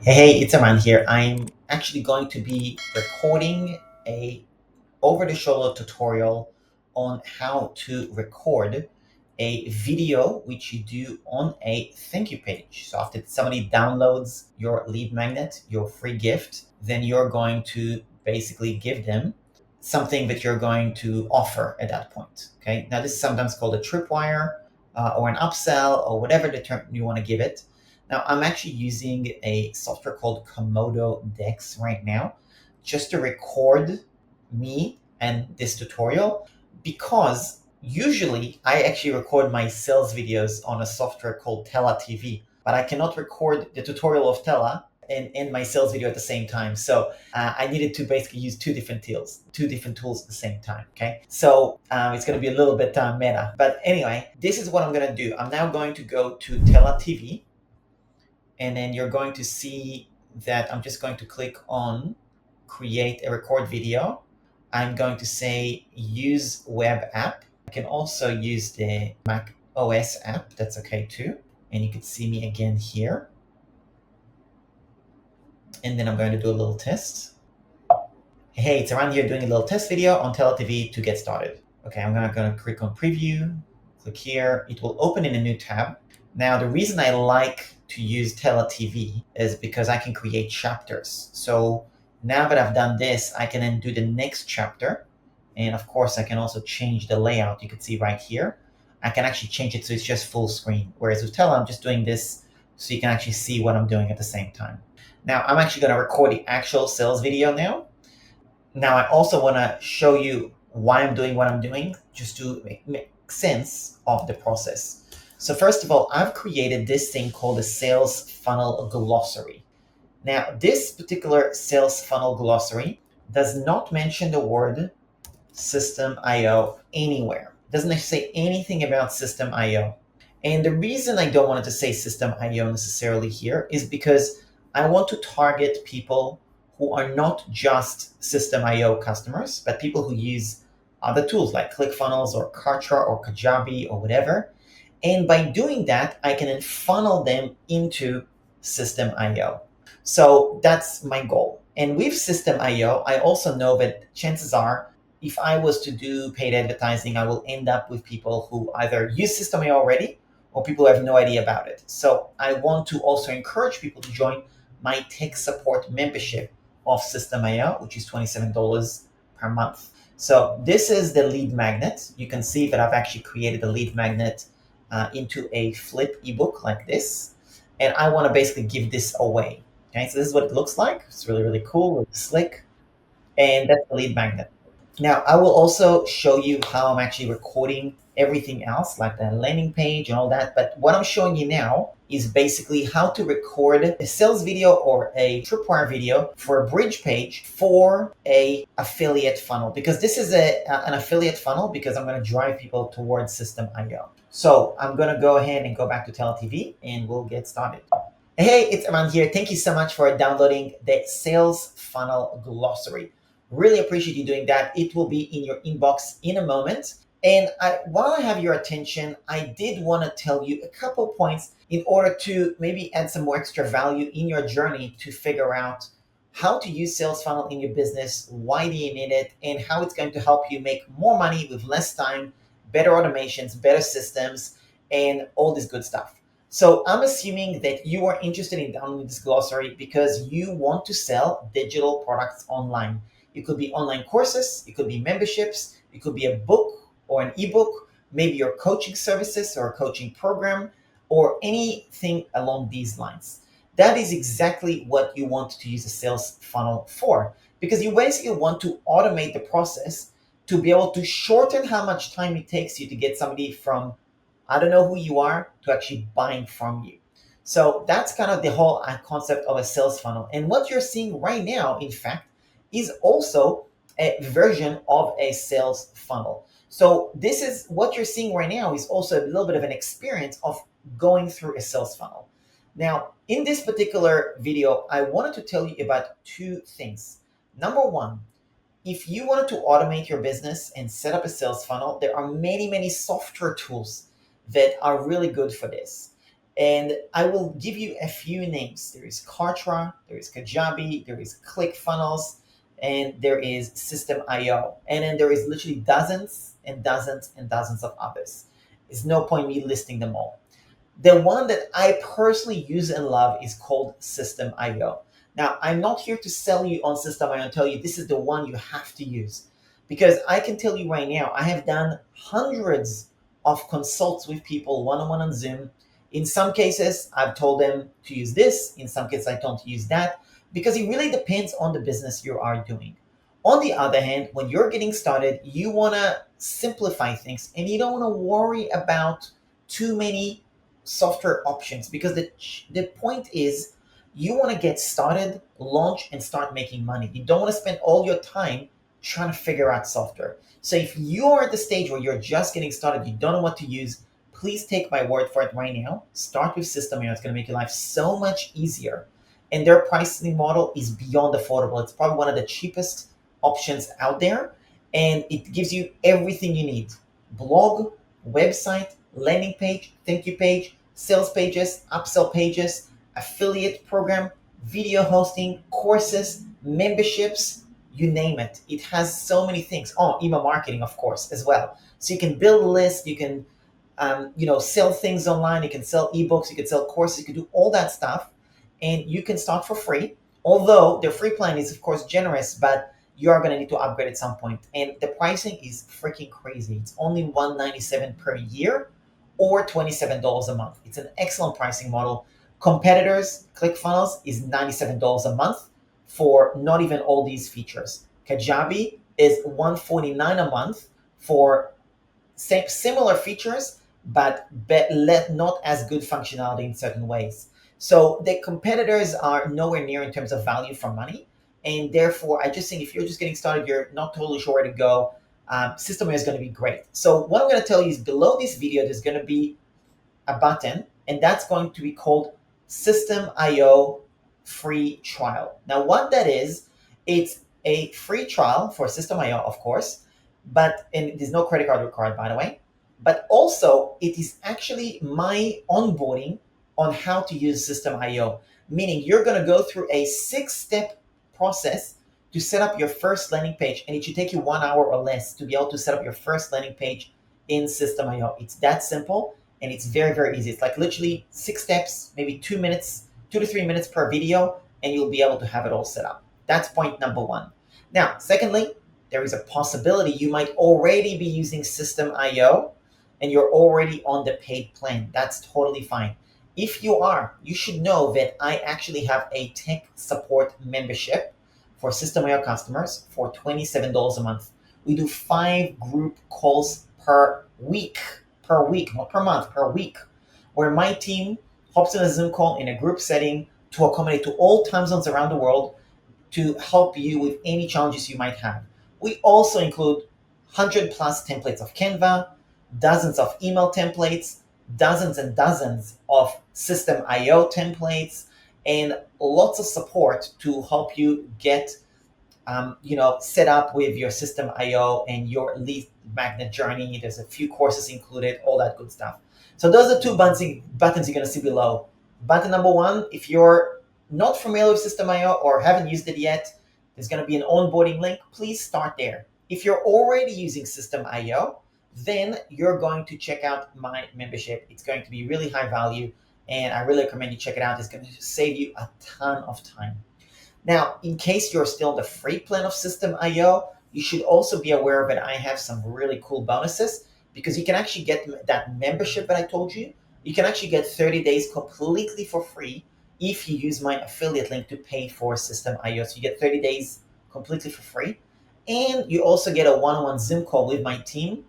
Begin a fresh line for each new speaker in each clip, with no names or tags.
Hey, it's Aman here. I'm actually going to be recording a over-the-shoulder tutorial on how to record a video which you do on a thank you page. So after somebody downloads your lead magnet, your free gift, then you're going to basically give them something that you're going to offer at that point. Okay. Now this is sometimes called a tripwire or an upsell or whatever the term you want to give it. Now I'm actually using a software called Komodo Dex right now just to record me and this tutorial because usually I actually record my sales videos on a software called Tella TV, but I cannot record the tutorial of Tella and my sales video at the same time. So I needed to basically use two different tools at the same time. Okay, so it's going to be a little bit meta, but anyway, this is what I'm going to do. I'm now going to go to Tella TV, and then you're going to see that I'm just going to click on create a record video. I'm going to say use web app. I can also use the Mac OS app. That's okay too. And you can see me again here. And then I'm going to do a little test. Hey, it's around here doing a little test video on Tele TV to get started. Okay, I'm going to click on preview, click here. It will open in a new tab. Now, the reason I like to use Tele TV is because I can create chapters. So now that I've done this, I can then do the next chapter. And of course, I can also change the layout. You can see right here. I can actually change it so it's just full screen. Whereas with Tele, I'm just doing this so you can actually see what I'm doing at the same time. Now, I'm actually going to record the actual sales video now. Now, I also want to show you why I'm doing what I'm doing, just to make sense of the process. So first of all, I've created this thing called the Sales Funnel Glossary. Now, this particular Sales Funnel Glossary does not mention the word System IO anywhere. It doesn't say anything about System IO. And the reason I don't want it to say System IO necessarily here is because I want to target people who are not just System IO customers, but people who use other tools like ClickFunnels or Kartra or Kajabi or whatever. And by doing that, I can then funnel them into System IO. So that's my goal. And with System IO, I also know that chances are if I was to do paid advertising, I will end up with people who either use System IO already or people who have no idea about it. So I want to also encourage people to join my tech support membership of System IO, which is $27 per month. So this is the lead magnet. You can see that I've actually created a lead magnet into a flip ebook like this. And I want to basically give this away. Okay, so this is what it looks like. It's really, really cool, really slick. And that's the lead magnet. Now, I will also show you how I'm actually recording everything else, like the landing page and all that. But what I'm showing you now is basically how to record a sales video or a tripwire video for a bridge page for a affiliate funnel, because this is an affiliate funnel because I'm going to drive people towards System IO. So I'm going to go ahead and go back to TeleTV and we'll get started. Hey, it's Aman here. Thank you so much for downloading the Sales Funnel Glossary. Really appreciate you doing that. It will be in your inbox in a moment. And while I have your attention, I did want to tell you a couple points in order to maybe add some more extra value in your journey to figure out how to use Sales Funnel in your business, why do you need it, and how it's going to help you make more money with less time, better automations, better systems, and all this good stuff. So I'm assuming that you are interested in downloading this glossary because you want to sell digital products online. It could be online courses, it could be memberships, it could be a book or an ebook, maybe your coaching services or a coaching program, or anything along these lines. That is exactly what you want to use a sales funnel for, because you basically want to automate the process to be able to shorten how much time it takes you to get somebody from I don't know who you are to actually buying from you. So that's kind of the whole concept of a sales funnel. And what you're seeing right now, in fact, is also a version of a sales funnel. So this is what you're seeing right now is also a little bit of an experience of going through a sales funnel. Now, in this particular video, I wanted to tell you about two things. Number one, if you wanted to automate your business and set up a sales funnel, there are many, many software tools that are really good for this. And I will give you a few names. There is Kartra, there is Kajabi, there is ClickFunnels, and there is System.io. And then there is literally dozens and dozens and dozens of others. There's no point me listing them all. The one that I personally use and love is called System.io. Now, I'm not here to sell you on System.io and tell you this is the one you have to use. Because I can tell you right now, I have done hundreds of consults with people one-on-one on Zoom. In some cases, I've told them to use this. In some cases, I don't use that. Because it really depends on the business you are doing. On the other hand, when you're getting started, you want to simplify things and you don't want to worry about too many software options, because the point is you want to get started, launch, and start making money. You don't want to spend all your time trying to figure out software. So if you're at the stage where you're just getting started, you don't know what to use, please take my word for it right now. Start with System.io. It's going to make your life so much easier. And their pricing model is beyond affordable. It's probably one of the cheapest options out there. And it gives you everything you need: blog, website, landing page, thank you page, sales pages, upsell pages, affiliate program, video hosting, courses, memberships, you name it. It has so many things. Oh, email marketing, of course, as well. So you can build a list, you can sell things online, you can sell ebooks, you can sell courses, you can do all that stuff, and you can start for free. Although their free plan is, of course, generous, but you are going to need to upgrade at some point. And the pricing is freaking crazy. It's only $197 per year or $27 a month. It's an excellent pricing model. Competitors, ClickFunnels, is $97 a month for not even all these features. Kajabi is $149 a month for similar features, but not as good functionality in certain ways. So the competitors are nowhere near in terms of value for money. And therefore, I just think if you're just getting started, you're not totally sure where to go, System.io is going to be great. So what I'm going to tell you is below this video, there's going to be a button, and that's going to be called System.io free trial. Now, what that is, it's a free trial for System.io, of course, and there's no credit card required, by the way. But also, it is actually my onboarding on how to use System.io, meaning you're going to go through a 6-step process to set up your first landing page, and it should take you 1 hour or less to be able to set up your first landing page in System.io. It's that simple, and it's very, very easy. It's like literally 6 steps, maybe 2 to 3 minutes per video, and you'll be able to have it all set up. That's point number one. Now, secondly, there is a possibility you might already be using System.io and you're already on the paid plan. That's totally fine. If you are, you should know that I actually have a tech support membership for System.io customers for $27 a month. We do 5 group calls per week, not per month, per week, where my team hops in a Zoom call in a group setting to accommodate to all time zones around the world to help you with any challenges you might have. We also include 100 plus templates of Canva, dozens of email templates, dozens and dozens of System.io templates, and lots of support to help you get set up with your System.io and your lead magnet journey. There's a few courses included, all that good stuff. So those are 2 buttons you're going to see below. Button number 1, if you're not familiar with System.io or haven't used it yet, there's going to be an onboarding link. Please start there. If you're already using System.io, then you're going to check out my membership. It's going to be really high value, and I really recommend you check it out. It's going to save you a ton of time. Now, in case you're still on the free plan of System.io, you should also be aware that I have some really cool bonuses, because you can actually get that membership that I told you. You can actually get 30 days completely for free if you use my affiliate link to pay for System.io. So you get 30 days completely for free. And you also get a one-on-one Zoom call with my team,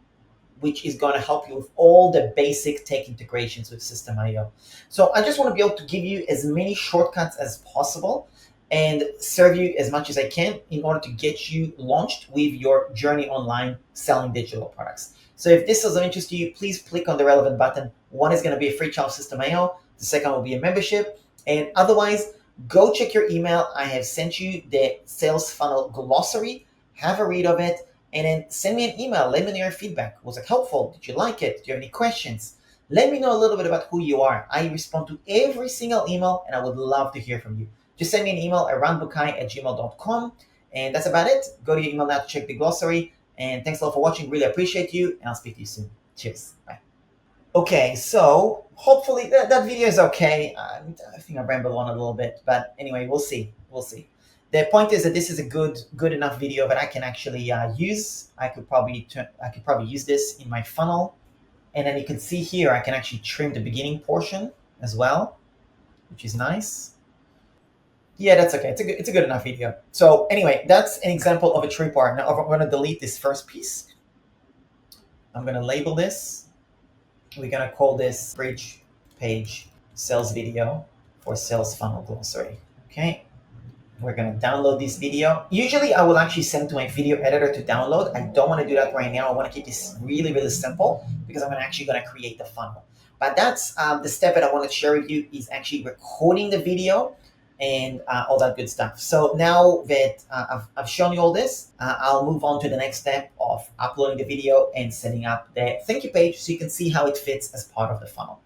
which is going to help you with all the basic tech integrations with System.io. So I just want to be able to give you as many shortcuts as possible and serve you as much as I can in order to get you launched with your journey online selling digital products. So if this is of interest to you, please click on the relevant button. One is going to be a free trial of System.io. The second will be a membership. And otherwise, go check your email. I have sent you the Sales Funnel Glossary. Have a read of it, and then send me an email. Let me know your feedback. Was it helpful? Did you like it? Do you have any questions? Let me know a little bit about who you are. I respond to every single email and I would love to hear from you. Just send me an email at ranbukai@gmail.com. And that's about it. Go to your email now to check the glossary. And thanks a lot for watching. Really appreciate you. And I'll speak to you soon. Cheers. Bye. Okay, so hopefully that video is okay. I think I rambled on a little bit, but anyway, we'll see. We'll see. The point is that this is a good enough video that I can actually use. I could probably use this in my funnel, and then you can see here I can actually trim the beginning portion as well, which is nice. Yeah, that's okay. It's a good enough video. So anyway, that's an example of a tripwire. Now I'm going to delete this first piece. I'm going to label this. We're going to call this bridge page sales video for Sales Funnel Glossary. Okay. We're going to download this video. Usually I will actually send to my video editor to download. I don't want to do that right now. I want to keep this really, really simple because I'm actually going to create the funnel. But that's the step that I want to share with you is actually recording the video and all that good stuff. So now that I've shown you all this, I'll move on to the next step of uploading the video and setting up the thank you page so you can see how it fits as part of the funnel.